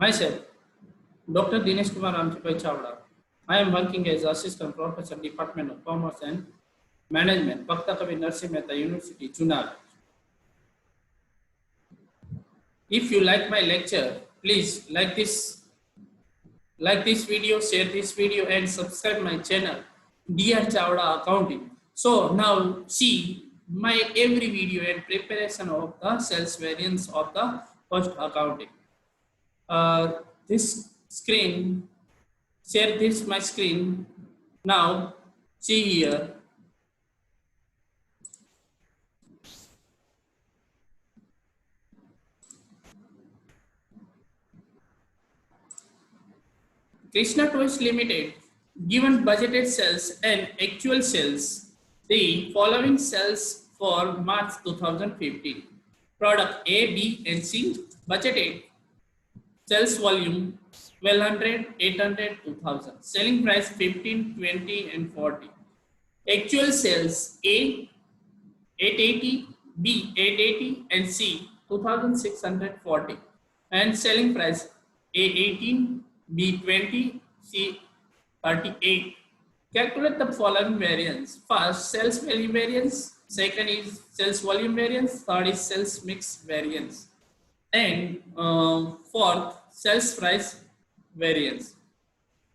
Myself, Dr. Dinesh Kumar Ramchipai Chavda. I am working as Assistant Professor, Department of Commerce and Management, Bhakta Kavi Narasimha Mehta University, Junagadh. If you like my lecture, please like this video, share this video, and subscribe my channel, Dr. Chavda Accounting. So now see my every video and preparation of the sales variance of the first accounting. This screen, share this my screen. Now see here. Krishna Toys Limited, given budgeted sales and actual sales, the following sales for March 2015. Product A, B, and C, budgeted sales volume 1200, 800, 2000. Selling price 15, 20, and 40. Actual sales A 880, B 880, and C 2640. And selling price A 18, B 20, C 38. Calculate the following variance. First, sales value variance. Second is sales volume variance. Third is sales mix variance. And fourth, sales price variance.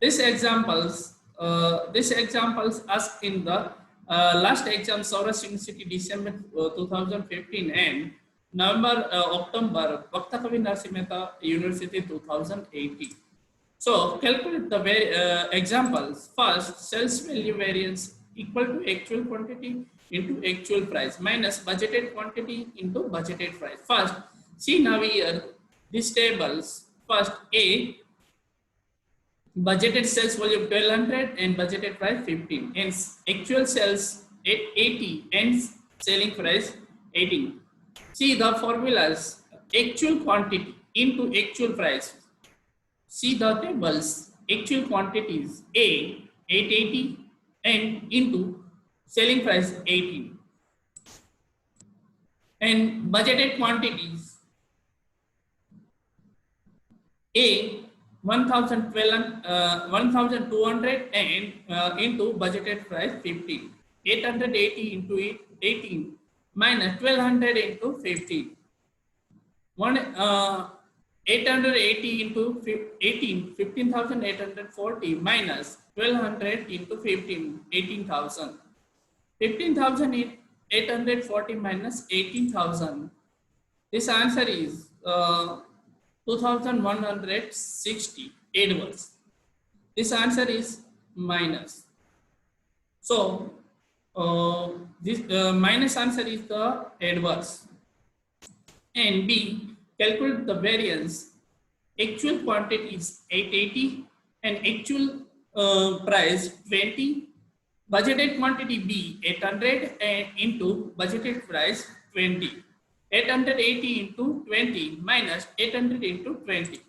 These examples asked in the last exam, Saurashtra University, December 2015, and October, Bhakta Kavi Narasimha Mehta University, 2018. So calculate the examples. First, sales value variance equal to actual quantity into actual price minus budgeted quantity into budgeted price. First, see now here these tables. First, A, budgeted sales volume 1200 and budgeted price 15. Hence, actual sales 80 and selling price 18. See the formulas: actual quantity into actual price. See the tables: actual quantities A 880 and into selling price 18, and budgeted quantities A 1200 and into budgeted price 15. 880 into 18 minus 1200 into 15. 880 into 18, 15,840 minus 1200 into 15, 18,000. 15,840 minus 18,000. This answer is 2,160 adverse. This answer is minus. So this minus answer is the adverse. And B, calculate the variance. Actual quantity is 880 and actual price 20. Budgeted quantity B 800 and into budgeted price 20. 880 into 20 minus 800 into 20.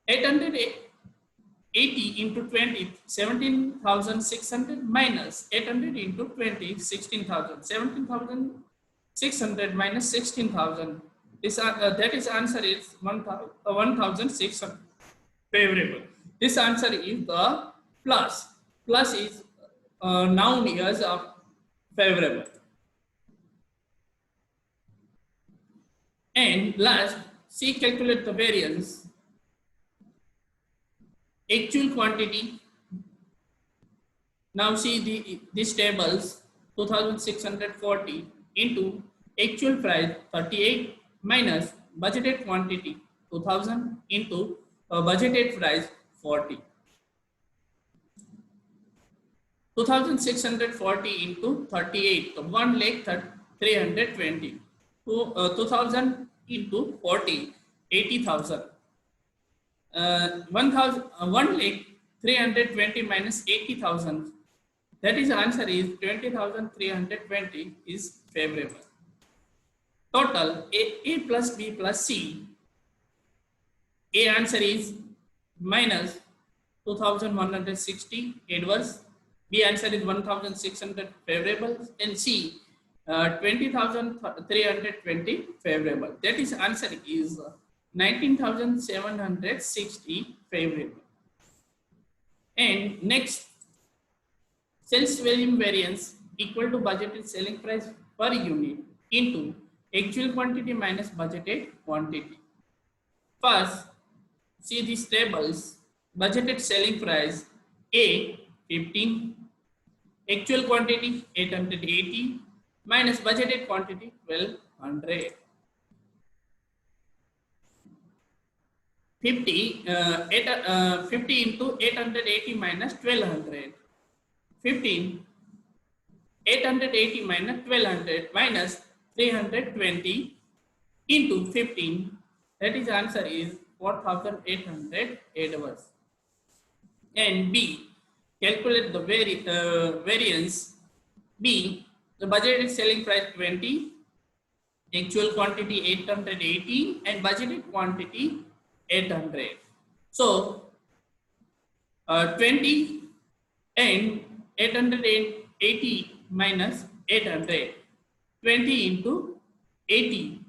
880 into 20, 17,600 minus 800 into 20, 16,000. 17,600 minus 16,000. That is answer is 1,600. Favorable. This answer is the plus. Plus is noun years of favorable. And last, C, calculate the variance. Actual quantity. Now see these tables: 2,640 into actual price 38 minus budgeted quantity 2,000 into budgeted price 40. 2,640 into 38, 1,320. 2,000 into 40, 80,000. 1,320 minus 80,000. That is answer is 20,320 is favorable. Total A plus B plus C. A answer is minus 2,160 adverse. B answer is 1,600 favorable, and C 20,320 favorable. That is answer is 19,760 favorable. And next, sales volume variance equal to budgeted selling price per unit into actual quantity minus budgeted quantity. First, see these tables. Budgeted selling price A 15, actual quantity 880 minus budgeted quantity 1200. 50 into 880 minus 1200. 15, 880 minus 1200 minus 320 into 15. That is answer is 4800 hours. And B, calculate the variance. B, the budgeted selling price 20, actual quantity 880 and budgeted quantity 800. So 20 and 880 minus 800, 20 into 80.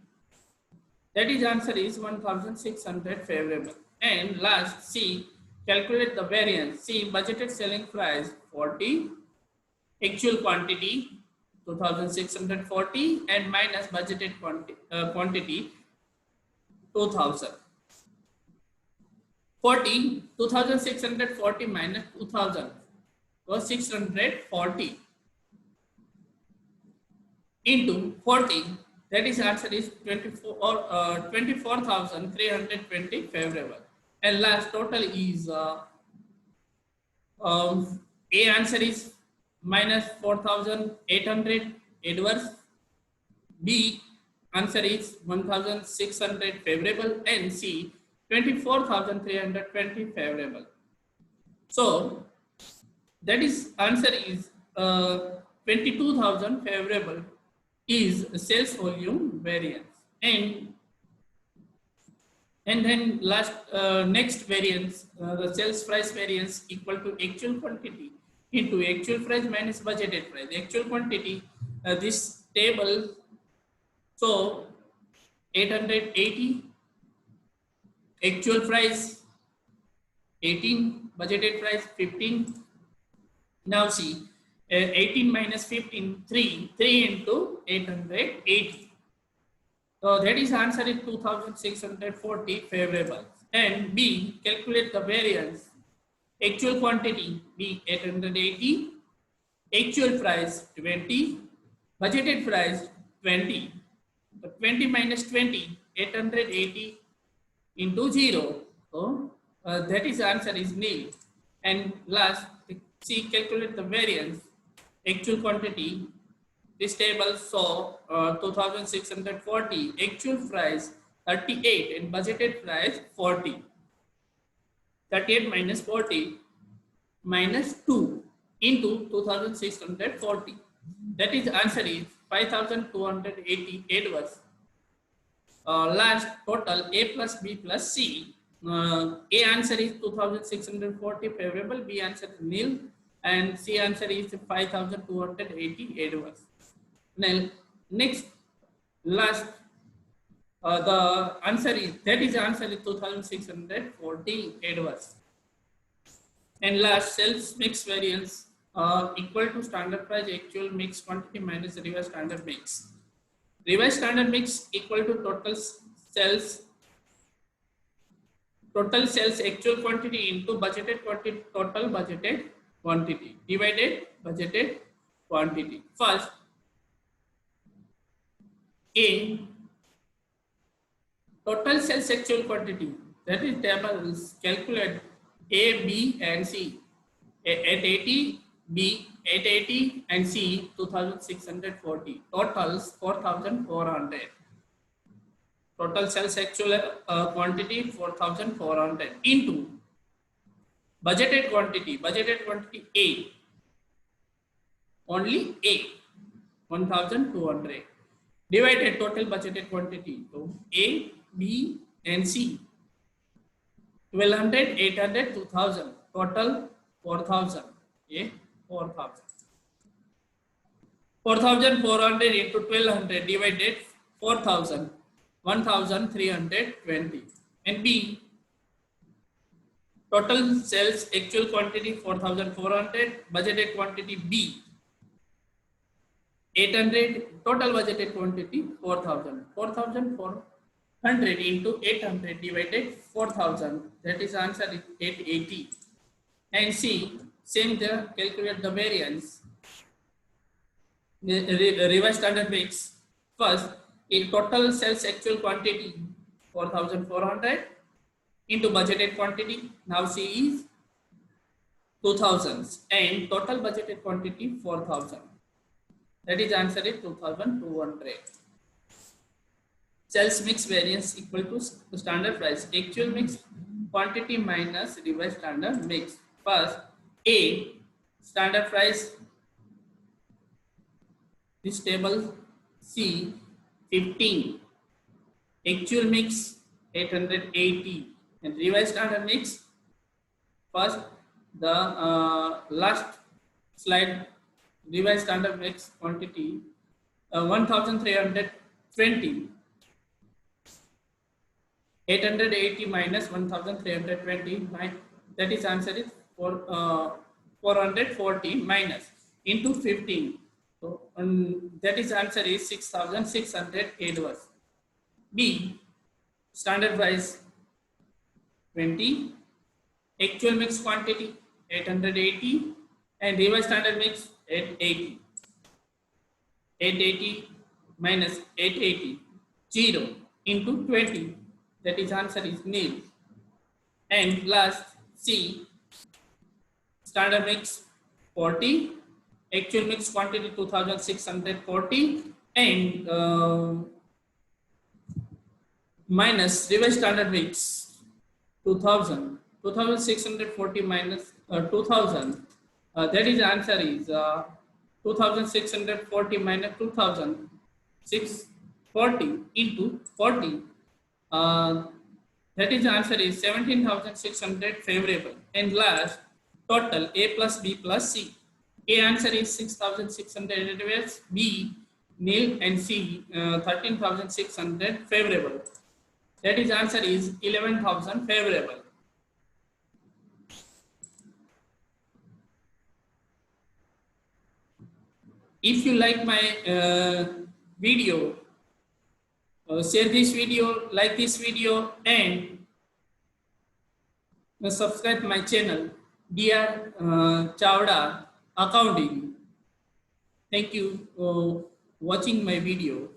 That is answer is 1600 favorable. And last, C, calculate the variance. C, budgeted selling price 40, actual quantity 2640 and minus budgeted quantity 2000. 2640 minus 2000 was 640 into 40. That is answer is 24,320 favorable. And last total is A answer is minus 4,800 adverse. B answer is 1,600 favorable and C 24,320 favorable. So that is answer is 22,000 favorable is sales volume variance. And then last next variance, the sales price variance equal to actual quantity into actual price minus budgeted price. Actual quantity, this table, so 880, actual price 18, budgeted price 15. Now see, 18 minus 15, 3 into 880. So that is answer is 2,640 favorable. And B, calculate the variance. Actual quantity B 880, actual price 20, budgeted price 20. So 20 minus 20, 880 into 0. So that is answer is nil. And last, C, calculate the variance. Actual quantity, this table saw 2,640, actual price 38 and budgeted price 40. 38 minus 40 minus 2 into 2,640. That is answer is 5,288 was. Last total A plus B plus C. A answer is 2,640 favorable, B answer is nil, and C answer is 5,288 was. Now next last the answer is, that is answer is 2,640 was. And last, sales mix variance equal to standard price actual mix quantity minus reverse standard mix. Reverse standard mix equal to total sales actual quantity into budgeted quantity, total budgeted quantity divided budgeted quantity. First, A, total sales actual quantity, that is tables calculate A, B and C. 880, B 880 and C 2,640. Totals 4,400. Total sales actual quantity 4,400 into budgeted quantity A, only A 1,200 divided total budgeted quantity. So A, B and C 1,200, 800, 2,000, total 4,000. Yeah, 4,000. 4,400 into 1,200 divided 4,000. 1320. And B, total sales actual quantity 4400, budgeted quantity B 800, total budgeted quantity 4000. 4400 into 800 divided 4000, that is answer is 880. And C, same there, calculate the variance. Revised standard mix. First, in total sales actual quantity 4400 into budgeted quantity. Now C is 2000 and total budgeted quantity 4000. That is answer is 2200. Sales mix variance equal to standard price. Actual mix quantity minus revised standard mix. First, A, standard price, this table. C, 15. Actual mix 880 and revised standard mix. First, the last slide, revised standard mix quantity 1320. 880 minus 1320, that is answer is 440 minus into 15. So that is answer is 6600 ADVs. B, standard price 20, actual mix quantity 880 and revised standard mix 880. 880 minus 880, 0 into 20, that is answer is nil. And last C, standard mix 40, actual mix quantity 2640 and minus revised standard mix 2000, 2640 minus 2000, that is answer is 2640 minus 2640 into 40, that is answer is 17,600 favorable. And last, total A plus B plus C. A answer is 6,600 ADVs, B nil and C 13,600 favorable. That is answer is 11,000 favorable. If you like my video, share this video, like this video, and subscribe my channel, Dr. Chavda Accounting. Thank you for watching my video.